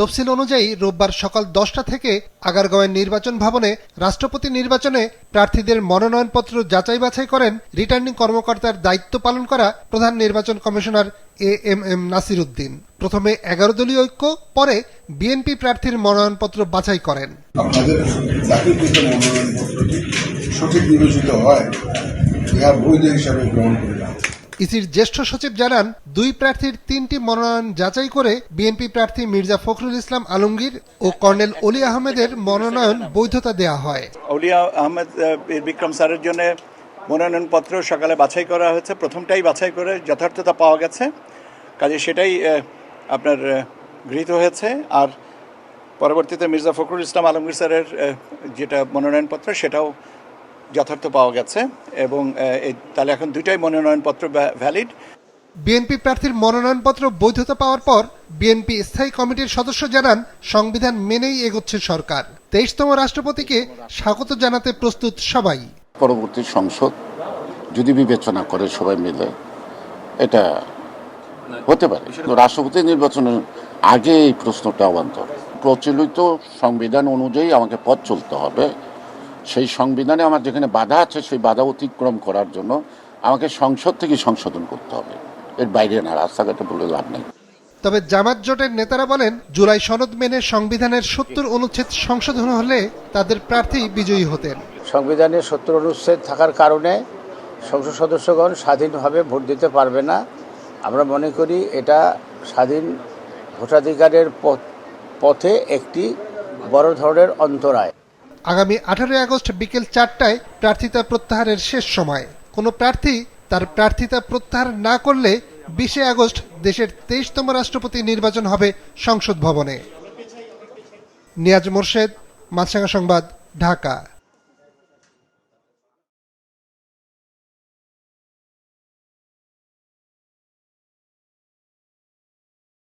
তফসিল অনুযায়ী রোববার সকাল 10টা থেকে আগারগাঁওয়ের নির্বাচন ভবনে রাষ্ট্রপতি নির্বাচনে প্রার্থীদের মনোনয়নপত্র যাচাই বাছাই করেন রিটার্নিং কর্মকর্তার দায়িত্ব পালন করা প্রধান নির্বাচন কমিশনার এএমএম নাসির উদ্দিন। প্রথমে 11 দলীয় ঐক্য, পরে বিএনপি প্রার্থীর মনোনয়নপত্র বাছাই করেন। আপনাদের দাখিলকৃত মনোনয়নপত্রটি সঠিক বিবেচিত হয়, ইহা বৈধ হিসাবে গ্রহণ করিলাম। ইসির জ্যেষ্ঠ সচিব জানান, দুই প্রার্থীর 3টি মনোনয়ন যাচাই করে বিএনপি প্রার্থী মির্জা ফখরুল ইসলাম আলমগীর ও কর্নেল অলি আহমেদের মনোনয়ন বৈধতা দেয়া হয়। অলি আহমেদ বিক্রম স্যারের জন্য মনোনয়নপত্র সকালে বাছাই করা হয়েছে, প্রথমটাই বাছাই করে যথার্থতা পাওয়া গেছে, কাজে সেটাই আপনার গৃহীত হয়েছে। আর পরবর্তীতে মির্জা ফখরুল ইসলাম আলমগীর স্যারের যেটা মনোনয়নপত্র সেটাও যথার্থ পাওয়া গেছে এবং তাহলে এখন দুইটাই মনোনয়নপত্র ভ্যালিড। বিএনপি প্রার্থীর মনোনয়নপত্র বৈধতা পাওয়ার পর বিএনপি স্থায়ী কমিটির সদস্য জানান, সংবিধান মেনেই এগোচ্ছে সরকার। 23তম রাষ্ট্রপতিকে স্বাগত জানাতে প্রস্তুত সবাই। পরবর্তী সংসদ যদি বিবেচনা করে সবাই মিলে, এটা হতে পারে। রাষ্ট্রপতি নির্বাচনের আগে এই প্রশ্নটা অবান্তর। প্রচলিত সংবিধান অনুযায়ী আমাকে পথ চলতে হবে। সেই সংবিধানে আমার যেখানে বাধা আছে সেই বাধা অতিক্রম করার জন্য আমাকে সংসদ থেকে সংশোধন করতে হবে, এর বাইরে না, রাস্তাঘাটে বলে লাভ নেই। তবে জামাত জোটের নেতারা বলেন, জুলাই সনদ মেনে সংবিধানের 70 অনুচ্ছেদ সংশোধন হলে তাদের প্রার্থী বিজয়ী হতেন। সংবিধানে 70 অনুচ্ছেদ থাকার কারণে সংসদ সদস্যগণ স্বাধীনভাবে ভোট দিতে পারবে না। আমরা মনে করি এটা স্বাধীন ভোটাধিকারের পথে একটি বড় ধরনের অন্তরায়। আগামী 18 আগস্ট বিকেল 4টায় প্রার্থিতা প্রত্যাহারের শেষ সময়। কোনো প্রার্থী তার প্রার্থিতা প্রত্যাহার না করলে 20 আগস্ট দেশের 23তম রাষ্ট্রপতি নির্বাচন হবে সংসদ ভবনে। নিয়াজ মোরশেদ, মাছরাঙা সংবাদ, ঢাকা।